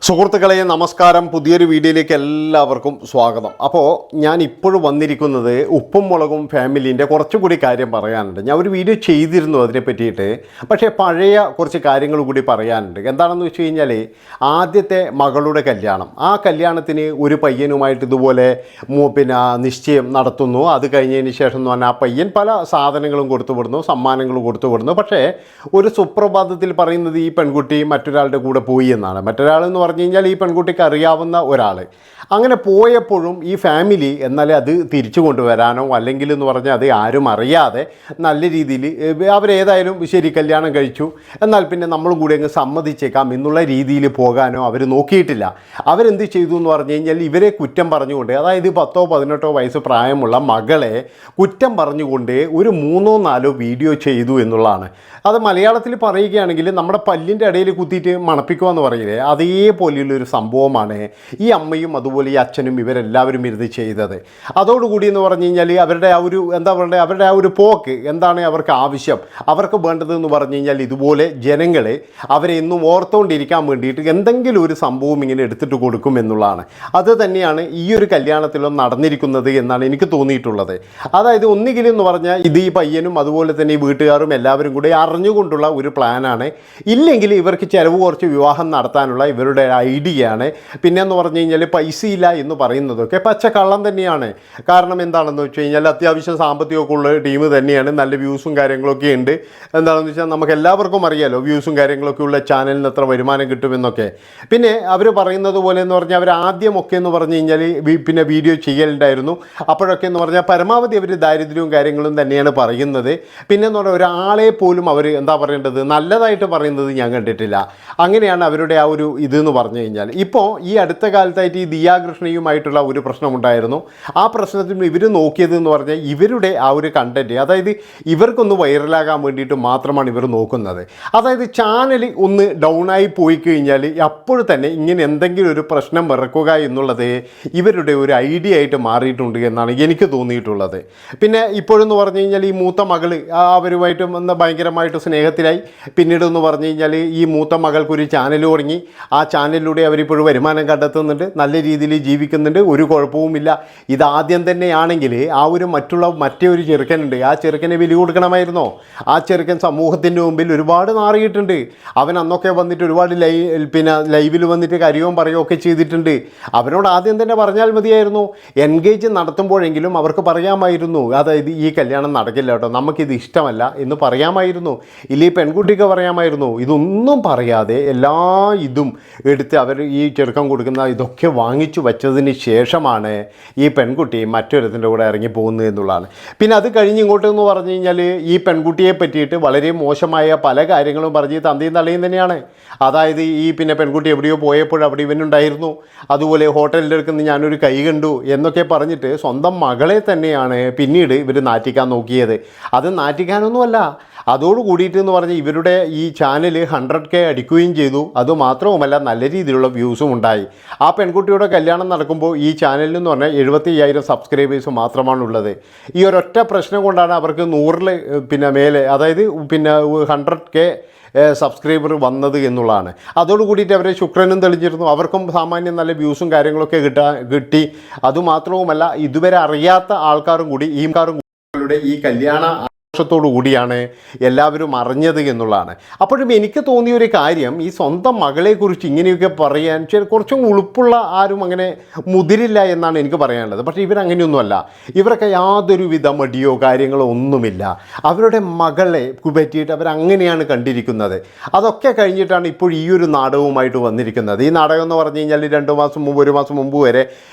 സുഹൃത്തുക്കളെ നമസ്കാരം. പുതിയൊരു വീഡിയോയിലേക്ക് എല്ലാവർക്കും സ്വാഗതം. അപ്പോൾ ഞാൻ ഇപ്പോഴും വന്നിരിക്കുന്നത് ഉപ്പും മുളകും ഫാമിലീൻ്റെ കുറച്ചുകൂടി കാര്യം പറയാനുണ്ട്. ഞാൻ ഒരു വീഡിയോ ചെയ്തിരുന്നു അതിനെ പറ്റിയിട്ട്, പക്ഷേ പഴയ കുറച്ച് കാര്യങ്ങൾ കൂടി പറയാനുണ്ട്. എന്താണെന്ന് വെച്ച് കഴിഞ്ഞാൽ, ആദ്യത്തെ മകളുടെ കല്യാണം, ആ കല്യാണത്തിന് ഒരു പയ്യനുമായിട്ട് ഇതുപോലെ നിശ്ചയം നടത്തുന്നു. അത് കഴിഞ്ഞതിന് ശേഷം എന്ന് പറഞ്ഞാൽ ആ പയ്യൻ പല സാധനങ്ങളും കൊടുത്തുവിടുന്നു, സമ്മാനങ്ങളും കൊടുത്തുവിടുന്നു. പക്ഷേ ഒരു സുപ്രഭാതത്തിൽ പറയുന്നത് ഈ പെൺകുട്ടി മറ്റൊരാളുടെ കൂടെ പോയി എന്നാണ്. മറ്റൊരാളെന്ന് പറഞ്ഞു കഴിഞ്ഞാൽ ഈ പെൺകുട്ടിക്ക് അറിയാവുന്ന ഒരാൾ. അങ്ങനെ പോയപ്പോഴും ഈ ഫാമിലി എന്നാൽ അത് തിരിച്ചു കൊണ്ടുവരാനോ അല്ലെങ്കിൽ എന്ന് പറഞ്ഞാൽ അത് ആരും അറിയാതെ നല്ല രീതിയിൽ അവരേതായാലും ശരി കല്യാണം കഴിച്ചു, എന്നാൽ പിന്നെ നമ്മളും കൂടി അങ്ങ് സമ്മതിച്ചേക്കാം എന്നുള്ള രീതിയിൽ പോകാനോ അവർ നോക്കിയിട്ടില്ല. അവരെന്ത് ചെയ്തു എന്ന് പറഞ്ഞു കഴിഞ്ഞാൽ ഇവരെ കുറ്റം പറഞ്ഞുകൊണ്ട്, അതായത് 10-18 വയസ്സ് പ്രായമുള്ള മകളെ കുറ്റം പറഞ്ഞുകൊണ്ട് ഒരു 3-4 വീഡിയോ ചെയ്തു എന്നുള്ളതാണ്. അത് മലയാളത്തിൽ പറയുകയാണെങ്കിൽ നമ്മുടെ പല്ലിൻ്റെ ഇടയിൽ കുത്തിയിട്ട് മണപ്പിക്കുക എന്ന് പറയില്ലേ, അതേപോലെയുള്ളൊരു സംഭവമാണ് ഈ അമ്മയും അതുപോലെ ഈ അച്ഛനും ഇവരെല്ലാവരും ഇരുന്ന് ചെയ്തത്. അതോടുകൂടി എന്ന് പറഞ്ഞു കഴിഞ്ഞാൽ അവരുടെ ആ ഒരു എന്താ പറയുക, അവരുടെ ആ ഒരു പോക്ക് എന്താണ് അവർക്ക് ആവശ്യം, അവർക്ക് വേണ്ടതെന്ന് പറഞ്ഞു കഴിഞ്ഞാൽ ഇതുപോലെ ജനങ്ങളെ അവരെ എന്നും ഓർത്തുകൊണ്ടിരിക്കാൻ വേണ്ടിയിട്ട് എന്തെങ്കിലും ഒരു സംഭവം ഇങ്ങനെ എടുത്തിട്ട് കൊടുക്കും എന്നുള്ളതാണ്. അത് തന്നെയാണ് ഈ ഒരു കല്യാണത്തിലും നടന്നിരിക്കുന്നത് എന്നാണ് എനിക്ക് തോന്നിയിട്ടുള്ളത്. അതായത് ഒന്നുകിൽ എന്ന് പറഞ്ഞാൽ ഇത് ഈ പയ്യനും അതുപോലെ തന്നെ ഈ വീട്ടുകാരും എല്ലാവരും കൂടി അറിഞ്ഞുകൊണ്ടുള്ള ഒരു പ്ലാനാണ്, ഇല്ലെങ്കിൽ ഇവർക്ക് ചിലവ് കുറച്ച് വിവാഹം നടത്താനുള്ള ഇവരുടെ ഐഡിയയാണ്. പിന്നെ എന്ന് പറഞ്ഞു കഴിഞ്ഞാൽ പൈസയില്ല എന്ന് പറയുന്നതൊക്കെ പച്ചക്കള്ളം തന്നെയാണ്. കാരണം എന്താണെന്ന് വെച്ച് കഴിഞ്ഞാൽ അത്യാവശ്യം സാമ്പത്തികമൊക്കെ ഉള്ള ടീം തന്നെയാണ്, നല്ല വ്യൂസും കാര്യങ്ങളൊക്കെ ഉണ്ട്. എന്താണെന്ന് വെച്ചാൽ നമുക്ക് എല്ലാവർക്കും അറിയാലോ വ്യൂസും കാര്യങ്ങളൊക്കെ ഉള്ള ചാനലിന് എത്ര വരുമാനം കിട്ടുമെന്നൊക്കെ. പിന്നെ അവർ പറയുന്നത് പോലെ എന്ന് പറഞ്ഞാൽ അവർ ആദ്യമൊക്കെ എന്ന് പറഞ്ഞു കഴിഞ്ഞാൽ പിന്നെ വീഡിയോ ചെയ്യലുണ്ടായിരുന്നു. അപ്പോഴൊക്കെ എന്ന് പറഞ്ഞാൽ പരമാവധി അവർ ദാരിദ്ര്യവും കാര്യങ്ങളും തന്നെയാണ് പറയുന്നത്. പിന്നെ എന്ന് പറഞ്ഞാൽ ഒരാളെ പോലും അവർ എന്താ പറയേണ്ടത് നല്ലതായിട്ട് പറയുന്നത് ഞാൻ കണ്ടിട്ടില്ല. അങ്ങനെയാണ് അവരുടെ ആ ഒരു ഇതെന്ന് പറഞ്ഞു കഴിഞ്ഞാൽ. ഇപ്പോൾ ഈ അടുത്ത കാലത്തായിട്ട് ഈ ദിയാകൃഷ്ണയുമായിട്ടുള്ള ഒരു പ്രശ്നമുണ്ടായിരുന്നു. ആ പ്രശ്നത്തിൽ ഇവർ നോക്കിയത് എന്ന് പറഞ്ഞാൽ ഇവരുടെ ആ ഒരു കണ്ടൻറ്റ്, അതായത് ഇവർക്കൊന്ന് വൈറലാകാൻ വേണ്ടിയിട്ട് മാത്രമാണ് ഇവർ നോക്കുന്നത്. അതായത് ചാനൽ ഒന്ന് ഡൗണായി പോയി കഴിഞ്ഞാൽ അപ്പോൾ തന്നെ ഇങ്ങനെ എന്തെങ്കിലും ഒരു പ്രശ്നം ഇറക്കുക എന്നുള്ളത് ഇവരുടെ ഒരു ഐഡിയ ആയിട്ട് മാറിയിട്ടുണ്ട് എന്നാണ് എനിക്ക് തോന്നിയിട്ടുള്ളത്. പിന്നെ ഇപ്പോഴെന്ന് പറഞ്ഞു കഴിഞ്ഞാൽ ഈ മൂത്ത മകൾ അവരുമായിട്ട് ഭയങ്കരമായിട്ട് സ്നേഹത്തിലായി. പിന്നീട് എന്ന് പറഞ്ഞു കഴിഞ്ഞാൽ ഈ മൂത്ത മകൾക്കൊരു ചാനൽ തുടങ്ങി. ആ ചാനലിലൂടെ അവരിപ്പോഴും വരുമാനം കണ്ടെത്തുന്നുണ്ട്, നല്ല രീതിയിൽ ജീവിക്കുന്നുണ്ട്, ഒരു കുഴപ്പവുമില്ല. ഇതാദ്യം തന്നെയാണെങ്കിൽ ആ ഒരു മറ്റേ ഒരു ചെറുക്കനുണ്ട്, ആ ചെറുക്കനെ വില കൊടുക്കണമായിരുന്നോ? ആ ചെറുക്കൻ സമൂഹത്തിൻ്റെ മുമ്പിൽ ഒരുപാട് നാറിയിട്ടുണ്ട്. അവൻ അന്നൊക്കെ വന്നിട്ട് ഒരുപാട് ലൈവിൽ വന്നിട്ട് കാര്യവും പറയുകയൊക്കെ ചെയ്തിട്ടുണ്ട്. അവനോട് ആദ്യം തന്നെ പറഞ്ഞാൽ മതിയായിരുന്നു. എൻഗേജ് നടത്തുമ്പോഴെങ്കിലും അവർക്ക് പറയാമായിരുന്നു, അതായത് ഈ കല്യാണം നടക്കില്ല കേട്ടോ, നമുക്കിത് ഇഷ്ടമല്ല എന്ന് പറയാമായിരുന്നു. ഇല്ലെങ്കിൽ പെൺകുട്ടിക്ക് പറയാമായിരുന്നു. ഇതൊന്നും പറയാതെ എല്ലാ ഇതും എടുത്ത് അവർ ഈ ചെറുക്കം കൊടുക്കുന്ന ഇതൊക്കെ വാങ്ങിച്ചു വച്ചതിന് ശേഷമാണ് ഈ പെൺകുട്ടി മറ്റൊരുത്തിൻ്റെ കൂടെ ഇറങ്ങി പോകുന്നത് എന്നുള്ളതാണ്. പിന്നെ അത് കഴിഞ്ഞ് ഇങ്ങോട്ടെന്ന് പറഞ്ഞു കഴിഞ്ഞാൽ ഈ പെൺകുട്ടിയെ പറ്റിയിട്ട് വളരെ മോശമായ പല കാര്യങ്ങളും പറഞ്ഞ് തന്തയും തള്ളയും തന്നെയാണ്. അതായത് ഈ പെൺകുട്ടി എവിടെയോ പോയപ്പോൾ അവിടെ ഇവനുണ്ടായിരുന്നു, അതുപോലെ ഹോട്ടലിൻ്റെ അടുക്കുന്ന ഞാനൊരു കൈ കണ്ടു എന്നൊക്കെ പറഞ്ഞിട്ട് സ്വന്തം മകളെ തന്നെയാണ് പിന്നീട് ഇവർ നാറ്റിക്കാൻ നോക്കിയത്. അത് നാറ്റിക്കാനൊന്നുമല്ല, അതോട് കൂടിയിട്ട് എന്ന് പറഞ്ഞാൽ ഇവരുടെ ഈ ചാനൽ 100K അടിക്കുകയും ചെയ്തു. അതുമാത്രവുമല്ല നല്ല രീതിയിലുള്ള വ്യൂസും ഉണ്ടായി. ആ പെൺകുട്ടിയുടെ കല്യാണം നടക്കുമ്പോൾ ഈ ചാനലിൽ എന്ന് പറഞ്ഞാൽ 75,000 സബ്സ്ക്രൈബേഴ്സ് മാത്രമാണുള്ളത്. ഈ ഒരൊറ്റ പ്രശ്നം കൊണ്ടാണ് അവർക്ക് 100 മേലെ, അതായത് 100K സബ്സ്ക്രൈബർ വന്നത് എന്നുള്ളതാണ്. അതോട് കൂടിയിട്ട് അവരെ ശുക്രനും തെളിഞ്ഞിരുന്നു. അവർക്കും സാമാന്യം നല്ല വ്യൂസും കാര്യങ്ങളൊക്കെ കിട്ടി. അതുമാത്രവുമല്ല ഇതുവരെ അറിയാത്ത ആൾക്കാരും കൂടി ഈ കല്യാണ ത്തോടു കൂടിയാണ് എല്ലാവരും അറിഞ്ഞത് എന്നുള്ളതാണ്. അപ്പോഴും എനിക്ക് തോന്നിയൊരു കാര്യം, ഈ സ്വന്തം മകളെക്കുറിച്ച് ഇങ്ങനെയൊക്കെ പറയാൻ കുറച്ചും ഉളുപ്പുള്ള ആരും അങ്ങനെ മുതിരില്ല എന്നാണ് എനിക്ക് പറയാനുള്ളത്. പക്ഷേ ഇവരങ്ങനെയൊന്നുമല്ല. ഇവരൊക്കെ യാതൊരുവിധ മടിയോ കാര്യങ്ങളോ ഒന്നുമില്ല. അവരുടെ മകളെ പറ്റിയിട്ട് അവരങ്ങനെയാണ് കണ്ടിരിക്കുന്നത്. അതൊക്കെ കഴിഞ്ഞിട്ടാണ് ഇപ്പോൾ ഈ ഒരു നാടകവുമായിട്ട് വന്നിരിക്കുന്നത്. ഈ നാടകം എന്ന് പറഞ്ഞു കഴിഞ്ഞാൽ 2 മാസം മുമ്പ് 1 മാസം മുമ്പ് വരെ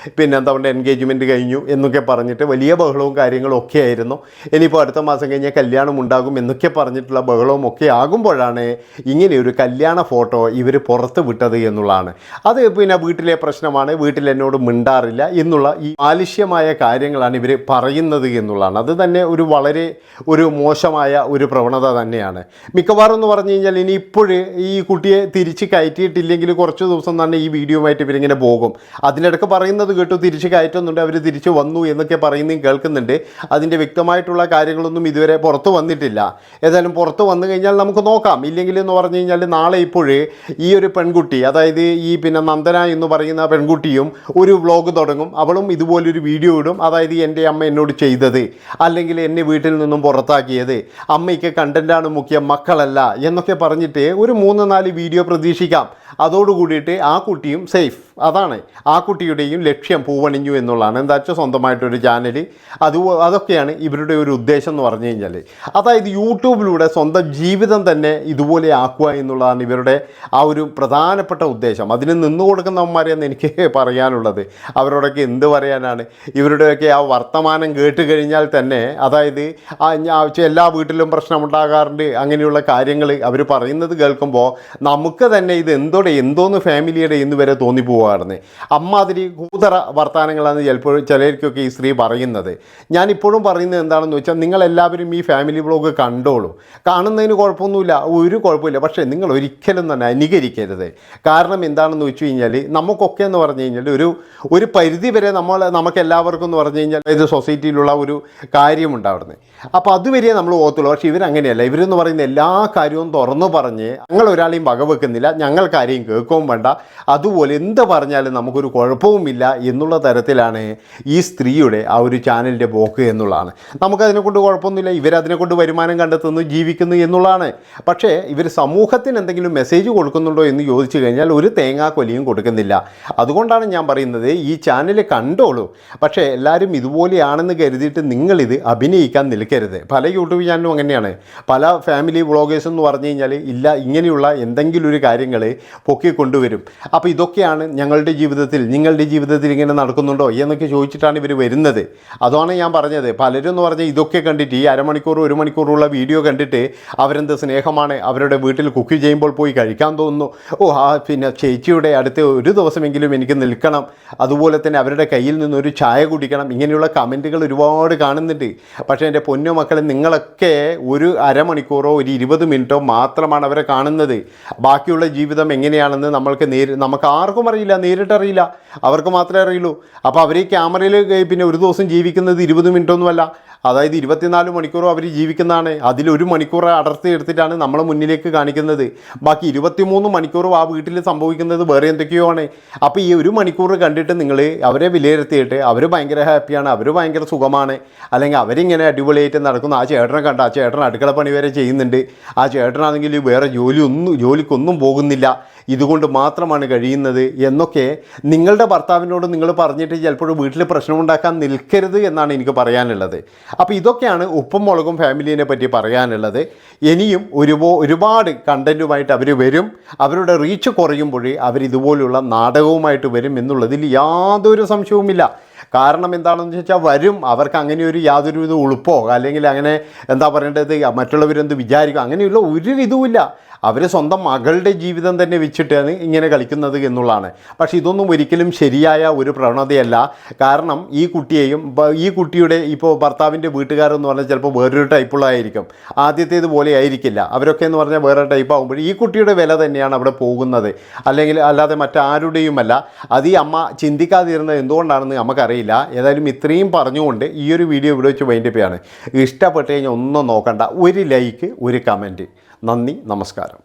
എന്താ പറയുക എൻഗേജ്മെൻറ്റ് കഴിഞ്ഞു എന്നൊക്കെ പറഞ്ഞിട്ട് വലിയ ബഹളവും കാര്യങ്ങളും ഒക്കെ ആയിരുന്നു. ഇനിയിപ്പോൾ അടുത്ത മാസം കഴിഞ്ഞാൽ കല്യാണം ഉണ്ടാകും എന്നൊക്കെ പറഞ്ഞിട്ടുള്ള ബഹളവും ഒക്കെ ആകുമ്പോഴാണ് ഇങ്ങനെയൊരു കല്യാണ ഫോട്ടോ ഇവർ പുറത്ത് വിട്ടത് എന്നുള്ളതാണ്. അത് വീട്ടിലെ പ്രശ്നമാണ്, വീട്ടിൽ എന്നോട് മിണ്ടാറില്ല എന്നുള്ള ഈ ആലിഷ്യമായ കാര്യങ്ങളാണ് ഇവർ പറയുന്നത് എന്നുള്ളതാണ്. അത് തന്നെ വളരെ മോശമായ ഒരു പ്രവണത തന്നെയാണ്. മിക്കവാറും എന്ന് പറഞ്ഞു കഴിഞ്ഞാൽ ഇനി ഇപ്പോഴും ഈ കുട്ടിയെ തിരിച്ച് കയറ്റിയിട്ടില്ലെങ്കിൽ കുറച്ച് ദിവസം തന്നെ ഈ വീഡിയോയുമായിട്ട് ഇവരിങ്ങനെ പോകും. അതിനിടയ്ക്ക് പറയുന്നത് കേട്ടു തിരിച്ച് കയറ്റുന്നുണ്ട്, അവർ തിരിച്ച് വന്നു എന്നൊക്കെ പറയുന്നതും കേൾക്കുന്നുണ്ട്. അതിൻ്റെ വ്യക്തമായിട്ടുള്ള കാര്യങ്ങളൊന്നും ഇതുവരെ ഇതുവരെ പുറത്ത് വന്നിട്ടില്ല. ഏതായാലും പുറത്ത് വന്നു കഴിഞ്ഞാൽ നമുക്ക് നോക്കാം. ഇല്ലെങ്കിൽ എന്ന് പറഞ്ഞു കഴിഞ്ഞാൽ നാളെ ഇപ്പോഴേ ഈ ഒരു പെൺകുട്ടി, അതായത് ഈ നന്ദന എന്ന് പറയുന്ന പെൺകുട്ടിയും ഒരു വ്ളോഗ് തുടങ്ങും. അവളും ഇതുപോലൊരു വീഡിയോ ഇടും. അതായത് എൻ്റെ അമ്മ എന്നോട് ചെയ്തത്, അല്ലെങ്കിൽ എന്നെ വീട്ടിൽ നിന്നും പുറത്താക്കിയത്, അമ്മയ്ക്ക് കണ്ടൻറ്റാണ് മുഖ്യം, മക്കളല്ല എന്നൊക്കെ പറഞ്ഞിട്ട് ഒരു 3-4 വീഡിയോ പ്രതീക്ഷിക്കാം. അതോടുകൂടിയിട്ട് ആ കുട്ടിയും സേഫ്. അതാണ് ആ കുട്ടിയുടെയും ലക്ഷ്യം പൂവണിഞ്ഞു എന്നുള്ളതാണ്. എന്താ വെച്ചാൽ സ്വന്തമായിട്ടൊരു ചാനൽ, അതൊക്കെയാണ് ഇവരുടെ ഒരു ഉദ്ദേശം എന്ന് പറഞ്ഞു കഴിഞ്ഞാൽ. അതായത് യൂട്യൂബിലൂടെ സ്വന്തം ജീവിതം തന്നെ ഇതുപോലെ ആക്കുക എന്നുള്ളതാണ് ഇവരുടെ ആ ഒരു പ്രധാനപ്പെട്ട ഉദ്ദേശം. അതിന് നിന്നു കൊടുക്കുന്നവന്മാരെന്ന് എനിക്ക് പറയാനുള്ളത്. അവരോടൊക്കെ എന്ത് പറയാനാണ്? ഇവരുടെയൊക്കെ ആ വർത്തമാനം കേട്ട് കഴിഞ്ഞാൽ തന്നെ, അതായത് എല്ലാ വീട്ടിലും പ്രശ്നമുണ്ടാകാറുണ്ട്, അങ്ങനെയുള്ള കാര്യങ്ങൾ അവർ പറയുന്നത് കേൾക്കുമ്പോൾ നമുക്ക് തന്നെ ഇത് എന്തോന്ന് ഫാമിലിയുടെ എന്ന് വരെ തോന്നിപ്പോവാറുണ്ട്. അമ്മാതിരി കൂതറ വർത്തമാനങ്ങളാണ് ചിലർക്കൊക്കെ ഈ സ്ത്രീ പറയുന്നത്. ഞാനിപ്പോഴും പറയുന്നത് എന്താണെന്ന് വെച്ചാൽ, നിങ്ങളെല്ലാവരും ഈ ഫാമിലി വ്ളോഗ് കണ്ടോളൂ. കാണുന്നതിന് കുഴപ്പമൊന്നുമില്ല, ഒരു കുഴപ്പമില്ല. പക്ഷേ നിങ്ങൾ ഒരിക്കലും തന്നെ അനുകരിക്കരുത്. കാരണം എന്താണെന്ന് വെച്ച് കഴിഞ്ഞാൽ, നമുക്കൊക്കെ എന്ന് പറഞ്ഞു കഴിഞ്ഞാൽ ഒരു പരിധി വരെ നമുക്കെല്ലാവർക്കും എന്ന് പറഞ്ഞു കഴിഞ്ഞാൽ ഇത് സൊസൈറ്റിയിലുള്ള ഒരു കാര്യമുണ്ടാവുന്നത്. അപ്പോൾ അതുവരെ നമ്മൾ ഓർത്തുള്ളൂ. പക്ഷേ ഇവരങ്ങനെയല്ല. ഇവരെന്ന് പറയുന്ന എല്ലാ കാര്യവും തുറന്നു പറഞ്ഞ് ഞങ്ങൾ ഒരാളെയും വകവെക്കുന്നില്ല, ഞങ്ങൾക്കാരെയും കേൾക്കുകയും വേണ്ട, അതുപോലെ എന്ത് പറഞ്ഞാലും നമുക്കൊരു കുഴപ്പവുമില്ല എന്നുള്ള തരത്തിലാണ് ഈ സ്ത്രീയുടെ ആ ഒരു ചാനലിൻ്റെ പോക്ക് എന്നുള്ളതാണ്. നമുക്കതിനെക്കൊണ്ട് കുഴപ്പമൊന്നുമില്ല. ഇവരതിനെക്കൊണ്ട് വരുമാനം കണ്ടെത്തുന്നു, ജീവിക്കുന്നു എന്നുള്ളതാണ്. പക്ഷേ ഇവർ സമൂഹത്തിന് എന്തെങ്കിലും മെസ്സേജ് കൊടുക്കുന്നുണ്ടോ എന്ന് ചോദിച്ചു കഴിഞ്ഞാൽ ഒരു തേങ്ങാക്കൊലിയും കൊടുക്കുന്നില്ല. അതുകൊണ്ടാണ് ഞാൻ പറയുന്നത്, ഈ ചാനൽ കണ്ടോളൂ. പക്ഷേ എല്ലാവരും ഇതുപോലെയാണെന്ന് കരുതിയിട്ട് നിങ്ങളിത് അഭിനയിക്കാൻ നിൽക്കരുത്. പല യൂട്യൂബ് ചാനലും അങ്ങനെയാണ്. പല ഫാമിലി വ്ളോഗേഴ്സ് എന്ന് പറഞ്ഞു കഴിഞ്ഞാൽ ഇല്ല, ഇങ്ങനെയുള്ള എന്തെങ്കിലും ഒരു കാര്യങ്ങൾ പൊക്കിക്കൊണ്ടുവരും. അപ്പോൾ ഇതൊക്കെയാണ് നിങ്ങളുടെ ജീവിതത്തിൽ ഇങ്ങനെ നടക്കുന്നുണ്ടോ എന്നൊക്കെ ചോദിച്ചിട്ടാണ് ഇവർ വരുന്നത്. അതാണ് ഞാൻ പറഞ്ഞത്. പലരും എന്ന് പറഞ്ഞാൽ ഇതൊക്കെ കണ്ടിട്ട്, ഈ അരമണിക്കൂർ 1 മണിക്കൂറുള്ള വീഡിയോ കണ്ടിട്ട് അവരെന്ത് സ്നേഹമാണ്, അവരുടെ വീട്ടിൽ കുക്ക് ചെയ്യുമ്പോൾ പോയി കഴിക്കാൻ തോന്നുന്നു, ചേച്ചിയുടെ അടുത്ത് ഒരു ദിവസമെങ്കിലും എനിക്ക് നിൽക്കണം, അതുപോലെ തന്നെ അവരുടെ കയ്യിൽ നിന്നൊരു ചായ കുടിക്കണം, ഇങ്ങനെയുള്ള കമൻറ്റുകൾ ഒരുപാട് കാണുന്നുണ്ട്. പക്ഷേ എൻ്റെ പൊന്നു മക്കളെ, നിങ്ങളൊക്കെ ഒരു അരമണിക്കൂറോ ഒരു 20 മിനിറ്റോ മാത്രമാണ് അവരെ കാണുന്നത്. ബാക്കിയുള്ള ജീവിതം എങ്ങനെയാണെന്ന് നമുക്ക് ആർക്കും അറിയില്ല, നേരിട്ടറിയില്ല, അവർക്ക് മാത്രമേ അറിയുള്ളൂ. അപ്പോൾ അവർ ഈ ക്യാമറയിൽ ഒരു ദിവസം ജീവിക്കുന്നത് 20 മിനിറ്റൊന്നുമല്ല, അതായത് 24 മണിക്കൂറും അവർ ജീവിക്കുന്നതാണ്. അതിലൊരു മണിക്കൂർ അടർത്തി എടുത്തിട്ടാണ് നമ്മളെ മുന്നിലേക്ക് കാണിക്കുന്നത്. ബാക്കി 23 മണിക്കൂറും ആ വീട്ടിൽ സംഭവിക്കുന്നത് വേറെ എന്തൊക്കെയോ ആണ്. അപ്പോൾ ഈ 1 മണിക്കൂർ കണ്ടിട്ട് നിങ്ങൾ അവരെ വിലയിരുത്തിയിട്ട് അവർ ഭയങ്കര ഹാപ്പിയാണ്, അവർ ഭയങ്കര സുഖമാണ്, അല്ലെങ്കിൽ അവരിങ്ങനെ അടിപൊളിയായിട്ട് നടക്കുന്നു, ആ ചേട്ടനെ കണ്ട, ആ ചേട്ടൻ അടുക്കള പണി വരെ ചെയ്യുന്നുണ്ട്, ആ ചേട്ടനാണെങ്കിൽ വേറെ ജോലിക്കൊന്നും പോകുന്നില്ല, ഇതുകൊണ്ട് മാത്രമാണ് കഴിയുന്നത് എന്നൊക്കെ നിങ്ങളുടെ ഭർത്താവിനോട് നിങ്ങൾ പറഞ്ഞിട്ട് ചിലപ്പോൾ വീട്ടിൽ പ്രശ്നമുണ്ടാക്കാൻ നിൽക്കരുത് എന്നാണ് എനിക്ക് പറയാനുള്ളത്. അപ്പോൾ ഇതൊക്കെയാണ് ഉപ്പും മുളകും ഫാമിലിയെ പറ്റി പറയാനുള്ളത്. ഇനിയും ഒരുപാട് കണ്ടൻറ്റുമായിട്ട് അവർ വരും. അവരുടെ റീച്ച് കുറയുമ്പോഴേ അവരിതുപോലുള്ള നാടകവുമായിട്ട് വരും എന്നുള്ളതിൽ യാതൊരു സംശയവുമില്ല. കാരണം എന്താണെന്ന് വെച്ചാൽ വരും. അവർക്ക് അങ്ങനെ ഒരു യാതൊരു വിധ ഉളുപ്പോ അല്ലെങ്കിൽ അങ്ങനെ എന്താ പറയേണ്ടത്, മറ്റുള്ളവരെന്ത് വിചാരിക്കും, അങ്ങനെയുള്ള ഒരു ഇതുമില്ല. അവർ സ്വന്തം മകളുടെ ജീവിതം തന്നെ വെച്ചിട്ടാണ് ഇങ്ങനെ കളിക്കുന്നത് എന്നുള്ളതാണ്. പക്ഷേ ഇതൊന്നും ഒരിക്കലും ശരിയായ ഒരു പ്രവണതയല്ല. കാരണം ഈ കുട്ടിയുടെ ഇപ്പോൾ ഭർത്താവിൻ്റെ വീട്ടുകാരെന്ന് പറഞ്ഞാൽ ചിലപ്പോൾ വേറൊരു ടൈപ്പുള്ളതായിരിക്കും, ആദ്യത്തേതുപോലെ ആയിരിക്കില്ല. അവരൊക്കെ എന്ന് പറഞ്ഞാൽ വേറെ ടൈപ്പ് ആകുമ്പോൾ ഈ കുട്ടിയുടെ വില തന്നെയാണ് അവിടെ പോകുന്നത്, അല്ലാതെ മറ്റാരുടെയുമല്ല. അത് ഈ അമ്മ ചിന്തിക്കാതിരുന്നത് എന്തുകൊണ്ടാണെന്ന് നമുക്കറിയില്ല. ഏതായാലും ഇത്രയും പറഞ്ഞുകൊണ്ട് ഈ ഒരു വീഡിയോ ഇവിടെ വെച്ച് വൈൻഡപ്പ് ചെയ്യാണ്. ഇഷ്ടപ്പെട്ട് കഴിഞ്ഞാൽ ഒന്നും നോക്കണ്ട, ഒരു ലൈക്ക്, ഒരു കമൻറ്റ്. നന്ദി, നമസ്കാരം.